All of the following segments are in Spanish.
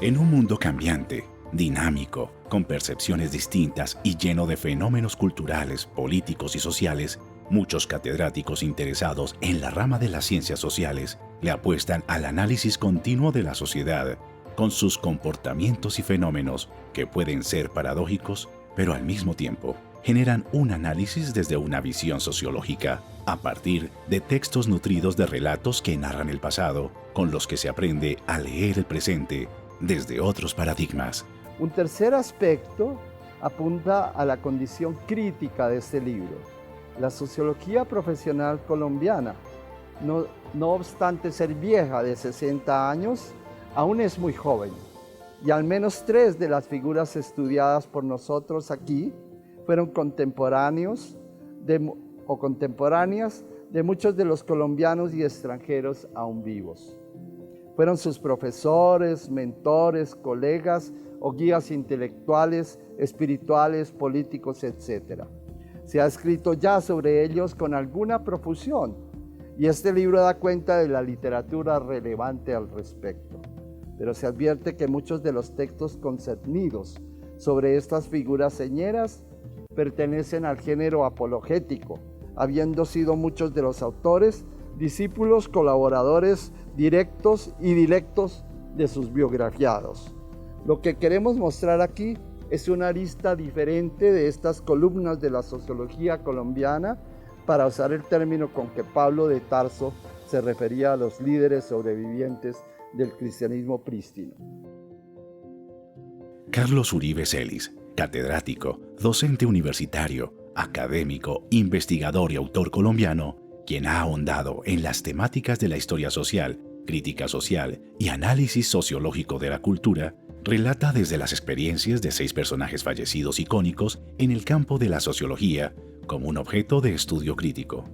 En un mundo cambiante, dinámico, con percepciones distintas y lleno de fenómenos culturales, políticos y sociales, muchos catedráticos interesados en la rama de las ciencias sociales le apuestan al análisis continuo de la sociedad, con sus comportamientos y fenómenos que pueden ser paradójicos, pero al mismo tiempo generan un análisis desde una visión sociológica, a partir de textos nutridos de relatos que narran el pasado, con los que se aprende a leer el presente desde otros paradigmas. Un tercer aspecto apunta a la condición crítica de este libro. La sociología profesional colombiana, no obstante ser vieja de 60 años, aún es muy joven. Y al menos 3 de las figuras estudiadas por nosotros aquí fueron contemporáneos o contemporáneas de muchos de los colombianos y extranjeros aún vivos. Fueron sus profesores, mentores, colegas o guías intelectuales, espirituales, políticos, etc. Se ha escrito ya sobre ellos con alguna profusión y este libro da cuenta de la literatura relevante al respecto. Pero se advierte que muchos de los textos concernidos sobre estas figuras señeras pertenecen al género apologético, habiendo sido muchos de los autores discípulos, colaboradores directos y directos de sus biografiados. Lo que queremos mostrar aquí es una arista diferente de estas columnas de la sociología colombiana, para usar el término con que Pablo de Tarso se refería a los líderes sobrevivientes del cristianismo prístino. Carlos Uribe Celis, catedrático, docente universitario, académico, investigador y autor colombiano, quien ha ahondado en las temáticas de la historia social, crítica social y análisis sociológico de la cultura, relata desde las experiencias de 6 personajes fallecidos icónicos en el campo de la sociología como un objeto de estudio crítico.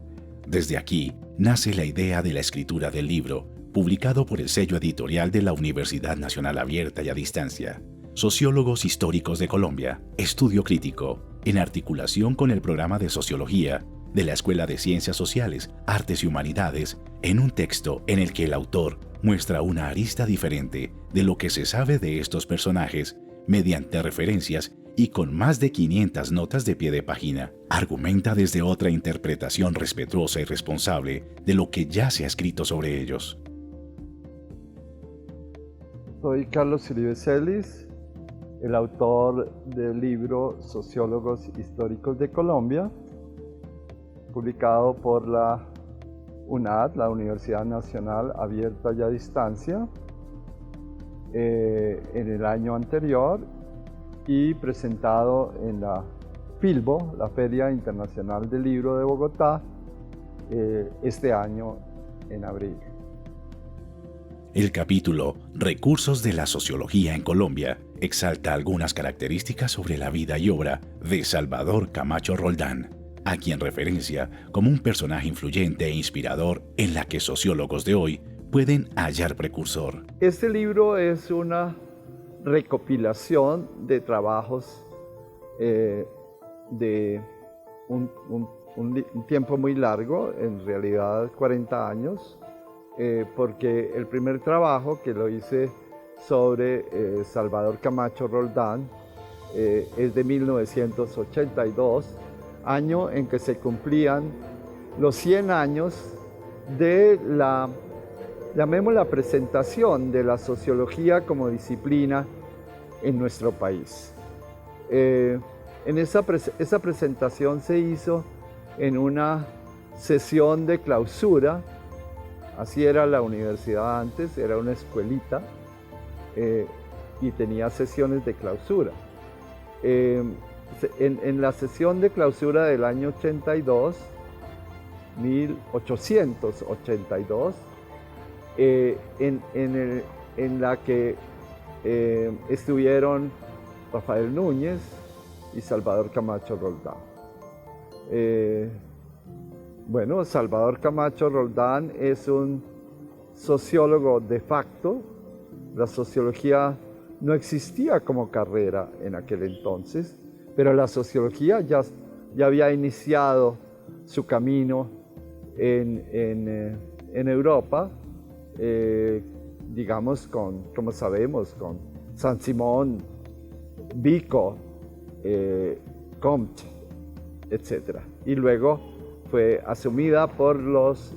Desde aquí nace la idea de la escritura del libro, publicado por el sello editorial de la Universidad Nacional Abierta y a Distancia, Sociólogos Históricos de Colombia, Estudio Crítico, en articulación con el programa de Sociología de la Escuela de Ciencias Sociales, Artes y Humanidades, en un texto en el que el autor muestra una arista diferente de lo que se sabe de estos personajes mediante referencias y con más de 500 notas de pie de página. Argumenta desde otra interpretación respetuosa y responsable de lo que ya se ha escrito sobre ellos. Soy Carlos Uribe Celis, el autor del libro Sociólogos Históricos de Colombia, publicado por la UNAD, la Universidad Nacional Abierta y a Distancia, en el año anterior, y presentado en la FILBO, la Feria Internacional del Libro de Bogotá, este año en abril. El capítulo Recursos de la Sociología en Colombia exalta algunas características sobre la vida y obra de Salvador Camacho Roldán, a quien referencia como un personaje influyente e inspirador en la que sociólogos de hoy pueden hallar precursor. Este libro es una recopilación de trabajos de un tiempo muy largo, en realidad 40 años, porque el primer trabajo que lo hice sobre Salvador Camacho Roldán es de 1982, año en que se cumplían los 100 años de la, llamémosla, presentación de la sociología como disciplina en nuestro país. Esa presentación se hizo en una sesión de clausura. Así era la universidad antes, era una escuelita y tenía sesiones de clausura. En la sesión de clausura del año 1882, en la que estuvieron Rafael Núñez y Salvador Camacho Roldán. Bueno, Salvador Camacho Roldán es un sociólogo de facto. La sociología no existía como carrera en aquel entonces, pero la sociología ya había iniciado su camino en Europa, digamos, como sabemos, con Saint-Simon, Vico, Comte, etc. Y luego fue asumida por los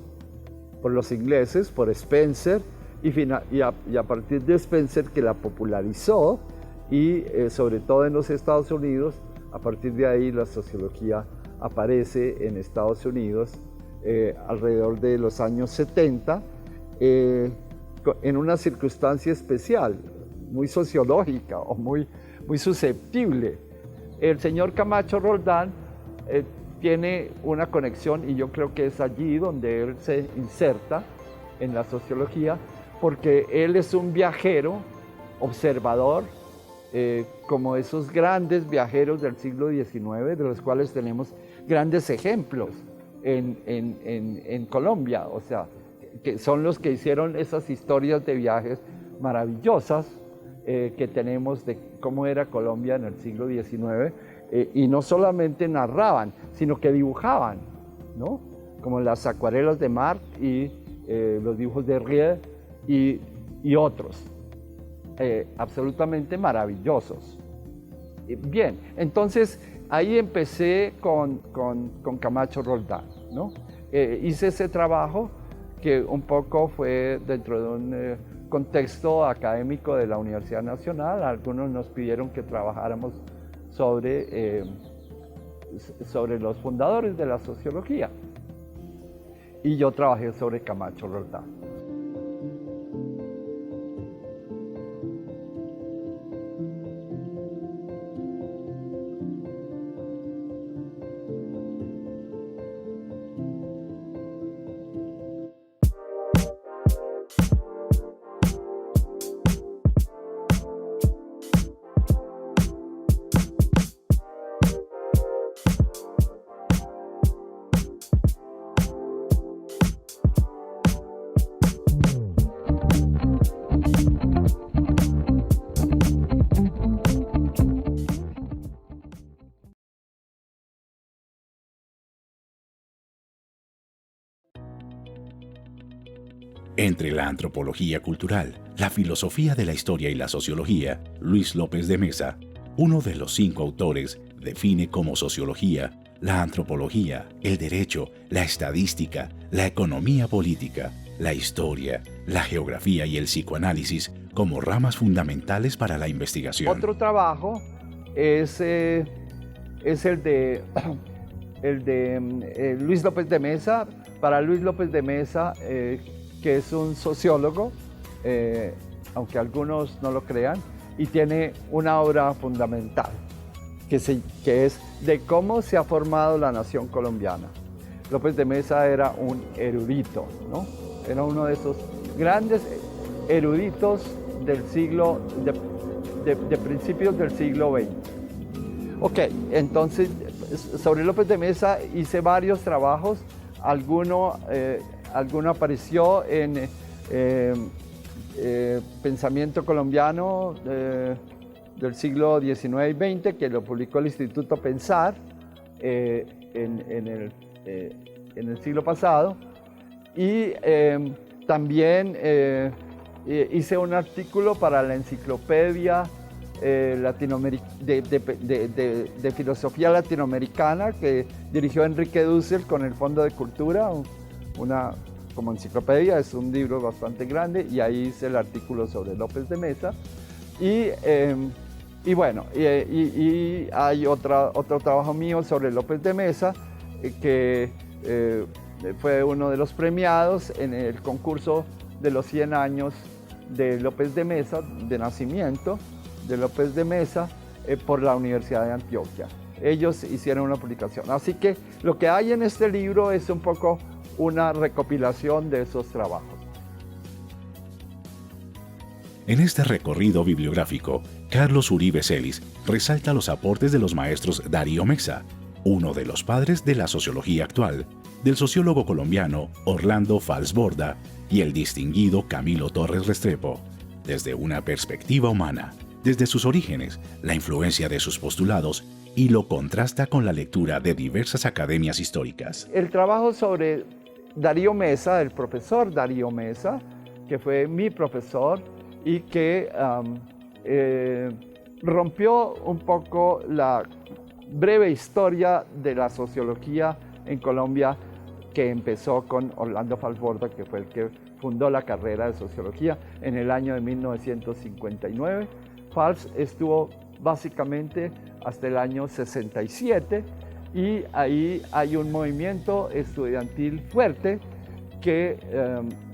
ingleses, por Spencer, y a partir de Spencer, que la popularizó, y sobre todo en los Estados Unidos, a partir de ahí la sociología aparece en Estados Unidos alrededor de los años 70, en una circunstancia especial, muy sociológica o muy susceptible. El señor Camacho Roldán tiene una conexión, y yo creo que es allí donde él se inserta en la sociología, porque él es un viajero, observador, como esos grandes viajeros del siglo XIX, de los cuales tenemos grandes ejemplos en Colombia, o sea, que son los que hicieron esas historias de viajes maravillosas que tenemos de cómo era Colombia en el siglo XIX, y no solamente narraban, sino que dibujaban, ¿no? Como las acuarelas de Marc y los dibujos de Rie y otros, absolutamente maravillosos. Bien, entonces ahí empecé con Camacho Roldán, ¿no? Hice ese trabajo que un poco fue dentro de un contexto académico de la Universidad Nacional. Algunos nos pidieron que trabajáramos sobre los fundadores de la sociología, y yo trabajé sobre Camacho Roldán. Entre la antropología cultural, la filosofía de la historia y la sociología, Luis López de Mesa, uno de los 5 autores, define como sociología la antropología, el derecho, la estadística, la economía política, la historia, la geografía y el psicoanálisis como ramas fundamentales para la investigación. Otro trabajo es el de Luis López de Mesa. Para Luis López de Mesa, que es un sociólogo, aunque algunos no lo crean, y tiene una obra fundamental, que es de cómo se ha formado la nación colombiana. López de Mesa era un erudito, ¿no? Era uno de esos grandes eruditos del siglo, de principios del siglo XX. Ok, entonces, sobre López de Mesa hice varios trabajos. Alguno apareció en Pensamiento Colombiano del siglo XIX y XX, que lo publicó el Instituto Pensar en el siglo pasado. Y también hice un artículo para la enciclopedia de filosofía latinoamericana que dirigió Enrique Dussel con el Fondo de Cultura, como enciclopedia. Es un libro bastante grande, y ahí hice el artículo sobre López de Mesa. Y bueno, hay otro trabajo mío sobre López de Mesa, que fue uno de los premiados en el concurso de los 100 años de López de Mesa, de nacimiento de López de Mesa, por la Universidad de Antioquia. Ellos hicieron una publicación. Así que lo que hay en este libro es un poco una recopilación de esos trabajos. En este recorrido bibliográfico, Carlos Uribe Celis resalta los aportes de los maestros Darío Mesa, uno de los padres de la sociología actual, del sociólogo colombiano Orlando Falsborda y el distinguido Camilo Torres Restrepo, desde una perspectiva humana, desde sus orígenes, la influencia de sus postulados, y lo contrasta con la lectura de diversas academias históricas. El trabajo sobre Darío Mesa, el profesor Darío Mesa, que fue mi profesor y que rompió un poco la breve historia de la sociología en Colombia, que empezó con Orlando Falsborda, que fue el que fundó la carrera de sociología en el año de 1959. Fals estuvo básicamente hasta el año 67, y ahí hay un movimiento estudiantil fuerte que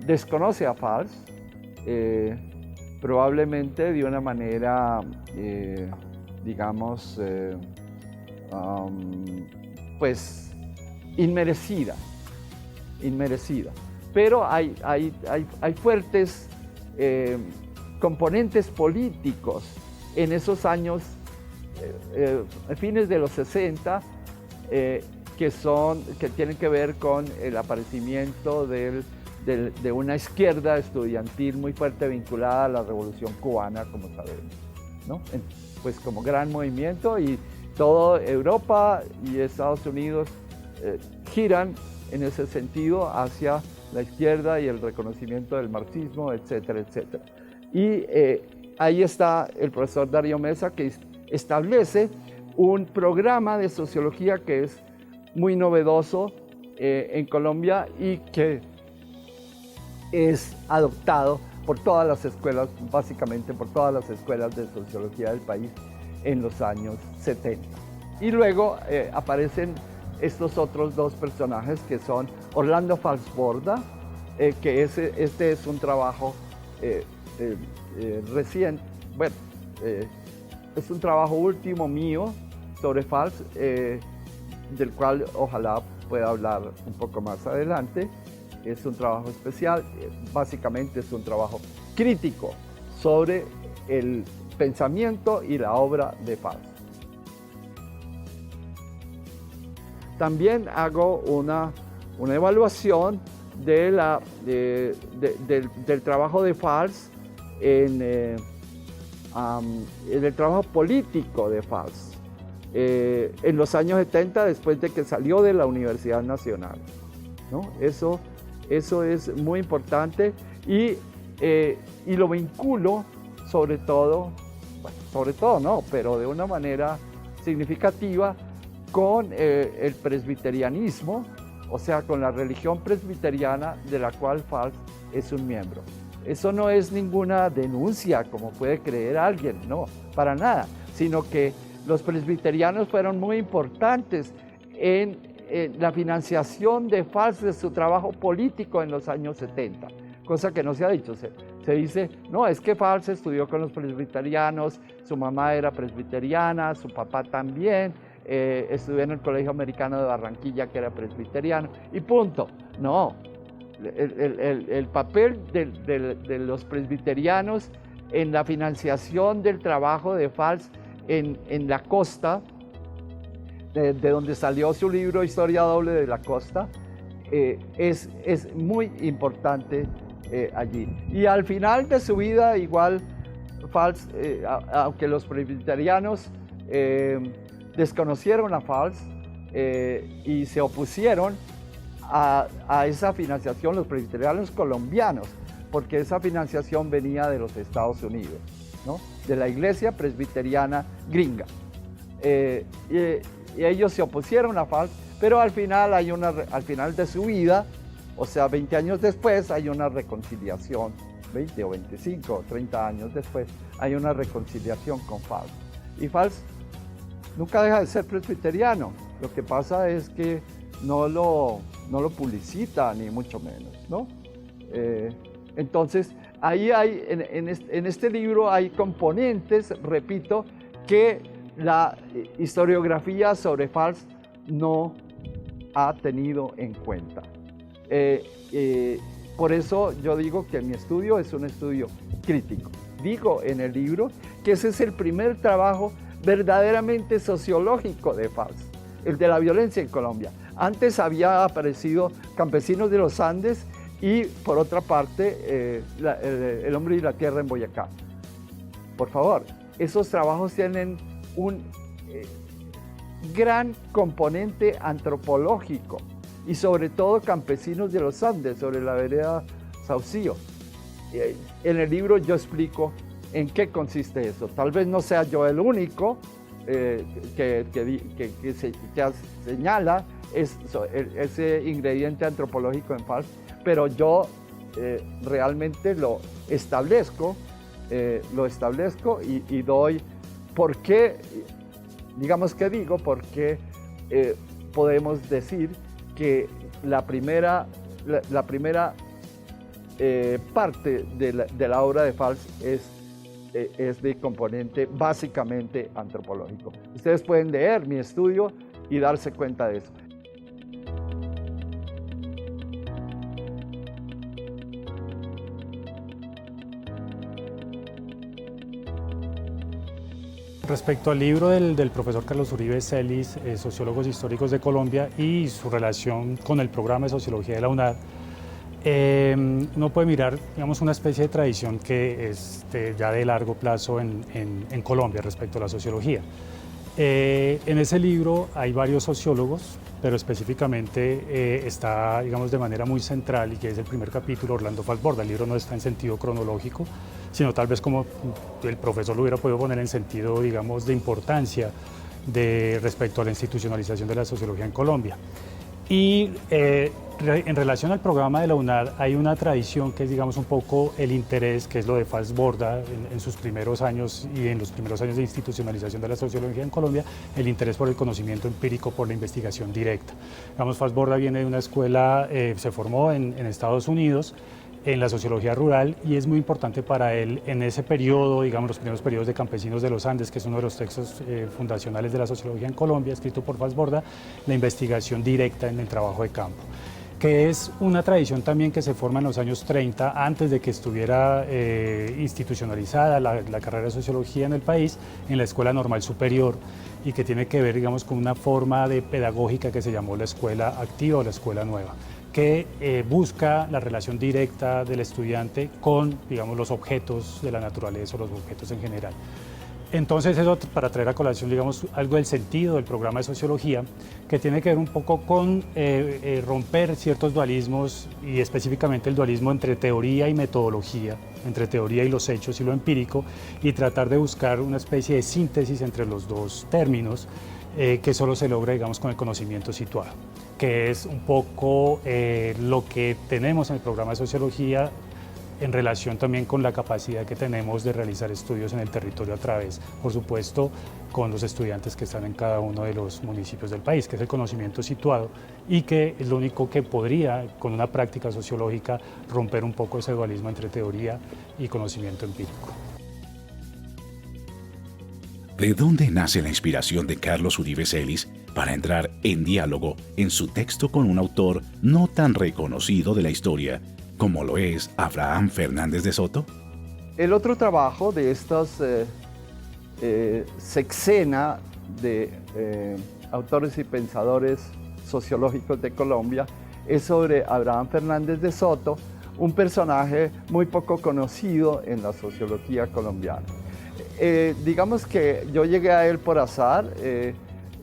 desconoce a Fals, probablemente de una manera, digamos, pues inmerecida. Pero hay fuertes componentes políticos en esos años, fines de los 60, que tienen que ver con el aparecimiento de una izquierda estudiantil muy fuerte vinculada a la Revolución Cubana, como sabemos, ¿no? Pues como gran movimiento, y toda Europa y Estados Unidos giran en ese sentido hacia la izquierda y el reconocimiento del marxismo, etcétera, etcétera. Y ahí está el profesor Darío Mesa, que establece un programa de sociología que es muy novedoso en Colombia y que es adoptado por todas las escuelas, básicamente por todas las escuelas de sociología del país en los años 70. Y luego aparecen estos otros dos personajes, que son Orlando Falsborda, que este es un trabajo reciente, bueno, es un trabajo último mío sobre Fals, del cual ojalá pueda hablar un poco más adelante. Es un trabajo especial, básicamente es un trabajo crítico sobre el pensamiento y la obra de Fals. También hago una evaluación del trabajo de Fals en el trabajo político de Fals en los años 70, después de que salió de la Universidad Nacional, ¿no? Eso es muy importante, y lo vinculo sobre todo no, pero de una manera significativa con el presbiterianismo, o sea, con la religión presbiteriana de la cual Fals es un miembro. Eso no es ninguna denuncia, como puede creer alguien, no, para nada, sino que los presbiterianos fueron muy importantes en la financiación de Fals de su trabajo político en los años 70, cosa que no se ha dicho. Se dice, no, es que Fals estudió con los presbiterianos, su mamá era presbiteriana, su papá también, estudió en el Colegio Americano de Barranquilla, que era presbiteriano, y punto. No, el papel de los presbiterianos en la financiación del trabajo de Fals en la costa, de donde salió su libro Historia Doble de la Costa, es muy importante allí. Y al final de su vida, igual Fals, aunque los presbiterianos desconocieron a Fals y se opusieron a esa financiación, los presbiterianos colombianos, porque esa financiación venía de los Estados Unidos, ¿no? De la iglesia presbiteriana gringa. Y ellos se opusieron a Fals, pero al final de su vida, o sea, 20 años después, hay una reconciliación, 20 o 25 o 30 años después, hay una reconciliación con Fals. Y Fals nunca deja de ser presbiteriano. Lo que pasa es que no lo publicita, ni mucho menos, ¿no? Entonces, ahí hay, en este libro hay componentes, repito, que la historiografía sobre Fals no ha tenido en cuenta. Por eso yo digo que mi estudio es un estudio crítico. Digo en el libro que ese es el primer trabajo verdaderamente sociológico de Fals, el de la violencia en Colombia. Antes había aparecido Campesinos de los Andes y, por otra parte, El hombre y la tierra en Boyacá. Por favor, esos trabajos tienen un gran componente antropológico, y sobre todo Campesinos de los Andes, sobre la vereda Saucillo. En el libro yo explico ¿En qué consiste eso? Tal vez no sea yo el único que señala ese ingrediente antropológico en Fals, pero yo realmente lo establezco y doy por qué, digamos que digo, por qué podemos decir que la primera parte de la obra de Fals es de componente básicamente antropológico. Ustedes pueden leer mi estudio y darse cuenta de eso. Respecto al libro del profesor Carlos Uribe Celis, Sociólogos Históricos de Colombia, y su relación con el programa de Sociología de la UNAD, uno puede mirar, digamos, una especie de tradición que es ya de largo plazo en Colombia respecto a la sociología. En ese libro hay varios sociólogos, pero específicamente está, digamos, de manera muy central, y que es el primer capítulo, Orlando Falsborda. El libro no está en sentido cronológico, sino tal vez como el profesor lo hubiera podido poner en sentido, digamos, de importancia respecto a la institucionalización de la sociología en Colombia. Y en relación al programa de la UNAD hay una tradición que es, digamos, un poco el interés, que es lo de Falsborda en sus primeros años y en los primeros años de institucionalización de la sociología en Colombia, el interés por el conocimiento empírico, por la investigación directa. Digamos, Falsborda viene de una escuela, se formó en Estados Unidos, en la sociología rural, y es muy importante para él en ese periodo, digamos, los primeros periodos de Campesinos de los Andes, que es uno de los textos fundacionales de la sociología en Colombia, escrito por Falsborda, la investigación directa en el trabajo de campo, que es una tradición también que se forma en los años 30, antes de que estuviera institucionalizada la carrera de sociología en el país, en la Escuela Normal Superior, y que tiene que ver, digamos, con una forma de pedagógica que se llamó la Escuela Activa o la Escuela Nueva, que busca la relación directa del estudiante con, digamos, los objetos de la naturaleza o los objetos en general. Entonces, eso para traer a colación, digamos, algo del sentido del programa de sociología, que tiene que ver un poco con romper ciertos dualismos, y específicamente el dualismo entre teoría y metodología, entre teoría y los hechos y lo empírico, y tratar de buscar una especie de síntesis entre los dos términos, que solo se logra, digamos, con el conocimiento situado, que es un poco lo que tenemos en el programa de sociología, en relación también con la capacidad que tenemos de realizar estudios en el territorio a través, por supuesto, con los estudiantes que están en cada uno de los municipios del país, que es el conocimiento situado, y que es lo único que podría, con una práctica sociológica, romper un poco ese dualismo entre teoría y conocimiento empírico. ¿De dónde nace la inspiración de Carlos Uribe Celis para entrar en diálogo en su texto con un autor no tan reconocido de la historia como lo es Abraham Fernández de Soto? El otro trabajo de estas sexena de autores y pensadores sociológicos de Colombia es sobre Abraham Fernández de Soto, un personaje muy poco conocido en la sociología colombiana. Digamos que yo llegué a él por azar,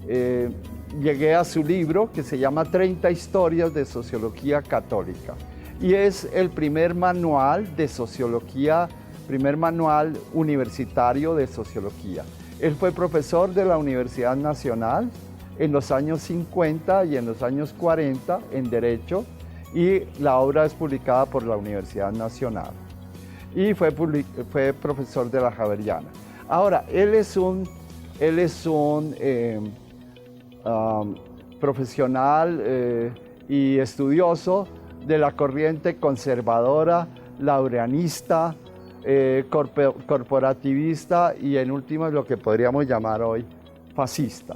llegué a su libro que se llama 30 historias de sociología católica, y es el primer manual de sociología, primer manual universitario de sociología. Él fue profesor de la Universidad Nacional en los años 50 y en los años 40 en Derecho, y la obra es publicada por la Universidad Nacional, y fue profesor de la Javeriana. Ahora, él es un profesional y estudioso de la corriente conservadora, laureanista, corporativista y, en último, lo que podríamos llamar hoy fascista.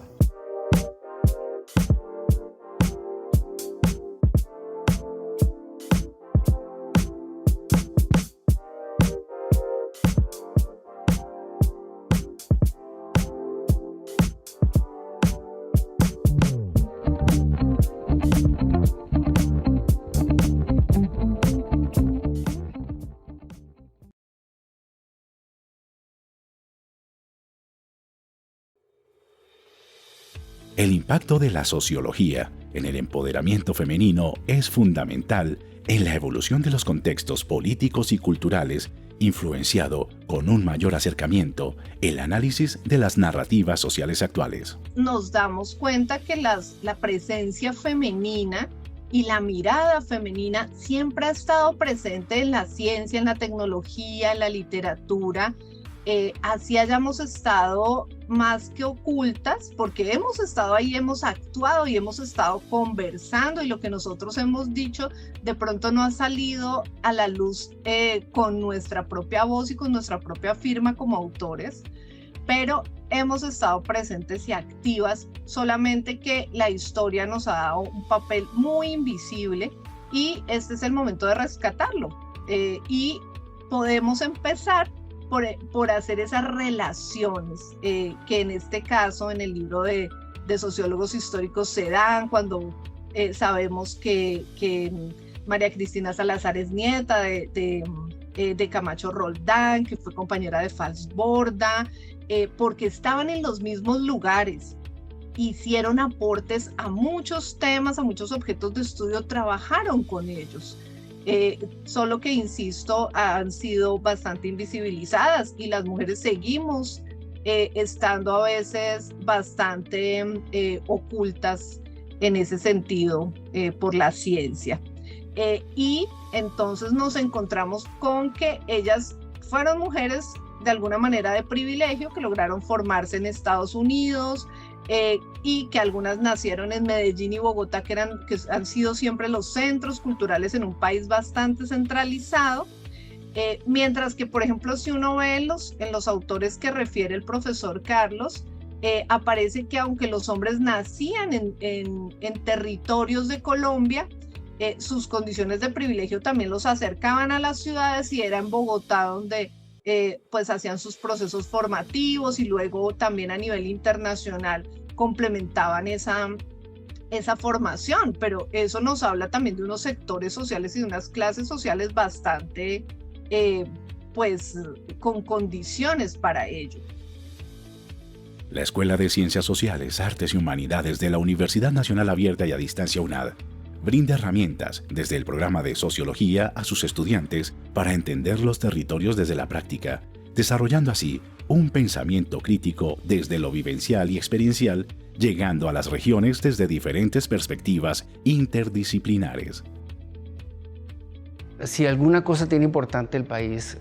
El impacto de la sociología en el empoderamiento femenino es fundamental en la evolución de los contextos políticos y culturales, influenciado con un mayor acercamiento el análisis de las narrativas sociales actuales. Nos damos cuenta que la presencia femenina y la mirada femenina siempre ha estado presente en la ciencia, en la tecnología, en la literatura. Así hayamos estado más que ocultas, porque hemos estado ahí, hemos actuado y hemos estado conversando, y lo que nosotros hemos dicho de pronto no ha salido a la luz con nuestra propia voz y con nuestra propia firma como autores, pero hemos estado presentes y activas, solamente que la historia nos ha dado un papel muy invisible y este es el momento de rescatarlo. Y podemos empezar por hacer esas relaciones que en este caso, en el libro de sociólogos históricos se dan cuando sabemos que María Cristina Salazar es nieta de Camacho Roldán, que fue compañera de Fals Borda, porque estaban en los mismos lugares, hicieron aportes a muchos temas, a muchos objetos de estudio, trabajaron con ellos. Solo que, insisto, han sido bastante invisibilizadas y las mujeres seguimos estando a veces bastante ocultas en ese sentido por la ciencia. Y entonces nos encontramos con que ellas fueron mujeres de alguna manera de privilegio, que lograron formarse en Estados Unidos, y que algunas nacieron en Medellín y Bogotá, que han sido siempre los centros culturales en un país bastante centralizado, mientras que, por ejemplo, si uno ve en los autores que refiere el profesor Carlos, aparece que aunque los hombres nacían en territorios de Colombia, sus condiciones de privilegio también los acercaban a las ciudades, y era en Bogotá donde pues hacían sus procesos formativos, y luego también a nivel internacional complementaban esa formación, pero eso nos habla también de unos sectores sociales y de unas clases sociales bastante pues con condiciones para ello. La Escuela de Ciencias Sociales, Artes y Humanidades de la Universidad Nacional Abierta y a Distancia UNAD brinda herramientas desde el programa de Sociología a sus estudiantes para entender los territorios desde la práctica, desarrollando así un pensamiento crítico desde lo vivencial y experiencial, llegando a las regiones desde diferentes perspectivas interdisciplinares. Si alguna cosa tiene importante el país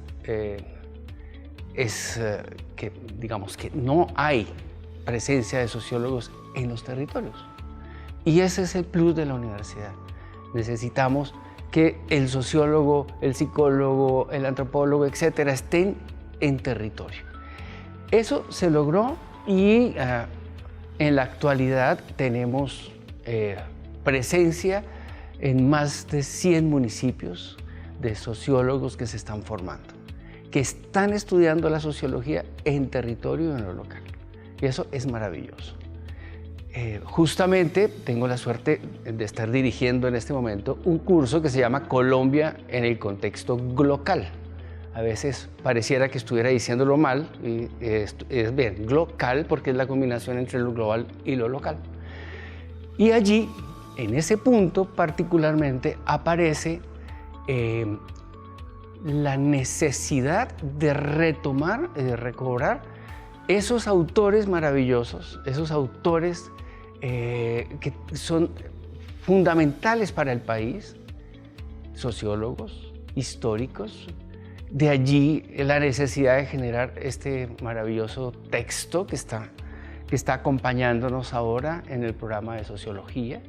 es que, digamos, que no hay presencia de sociólogos en los territorios. Y ese es el plus de la universidad. Necesitamos que el sociólogo, el psicólogo, el antropólogo, etcétera, estén en territorio. Eso se logró y en la actualidad tenemos presencia en más de 100 municipios de sociólogos que se están formando, que están estudiando la sociología en territorio y en lo local. Y eso es maravilloso. Justamente tengo la suerte de estar dirigiendo en este momento un curso que se llama Colombia en el contexto glocal. A veces pareciera que estuviera diciéndolo mal, y es bien, glocal, porque es la combinación entre lo global y lo local. Y allí, en ese punto particularmente, aparece la necesidad de retomar y de recobrar esos autores maravillosos, esos autores que son fundamentales para el país, sociólogos, históricos. De allí la necesidad de generar este maravilloso texto que está acompañándonos ahora en el programa de sociología.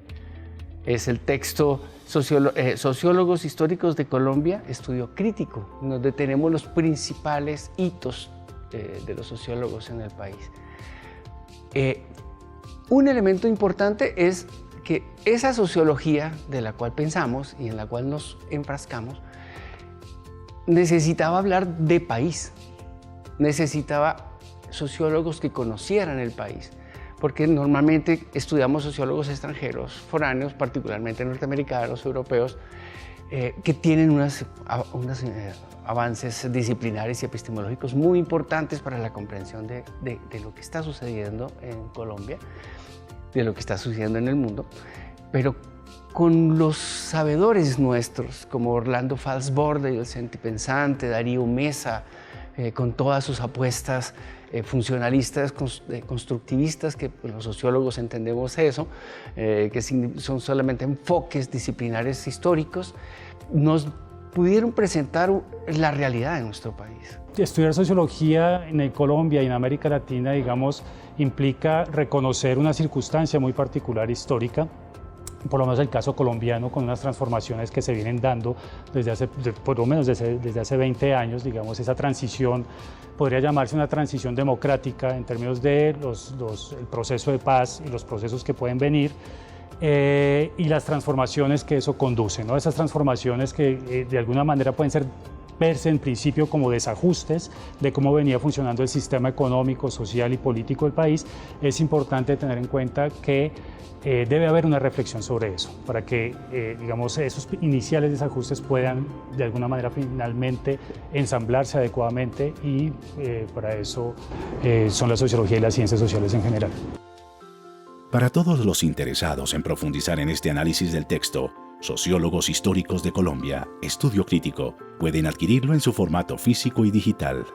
Es el texto Sociólogos Históricos de Colombia, Estudio Crítico, donde tenemos los principales hitos de los sociólogos en el país. Un elemento importante es que esa sociología de la cual pensamos y en la cual nos enfrascamos necesitaba hablar de país, necesitaba sociólogos que conocieran el país, porque normalmente estudiamos sociólogos extranjeros, foráneos, particularmente norteamericanos, europeos, que tienen unos avances disciplinares y epistemológicos muy importantes para la comprensión de lo que está sucediendo en Colombia, de lo que está sucediendo en el mundo. pero con los sabedores nuestros, como Orlando Falsborda, el sentipensante, Darío Mesa, con todas sus apuestas funcionalistas, constructivistas, que pues, los sociólogos entendemos eso, que son solamente enfoques disciplinares históricos, nos pudieron presentar la realidad de nuestro país. Estudiar sociología en Colombia y en América Latina, digamos, implica reconocer una circunstancia muy particular histórica, por lo menos el caso colombiano, con unas transformaciones que se vienen dando por lo menos desde hace 20 años, digamos, esa transición podría llamarse una transición democrática en términos de el proceso de paz y los procesos que pueden venir, y las transformaciones que eso conduce, ¿no? Esas transformaciones que de alguna manera pueden verse en principio como desajustes de cómo venía funcionando el sistema económico, social y político del país. Es importante tener en cuenta que debe haber una reflexión sobre eso, para que digamos, esos iniciales desajustes puedan de alguna manera finalmente ensamblarse adecuadamente, y para eso son la sociología y las ciencias sociales en general. Para todos los interesados en profundizar en este análisis del texto, Sociólogos Históricos de Colombia, Estudio Crítico, pueden adquirirlo en su formato físico y digital.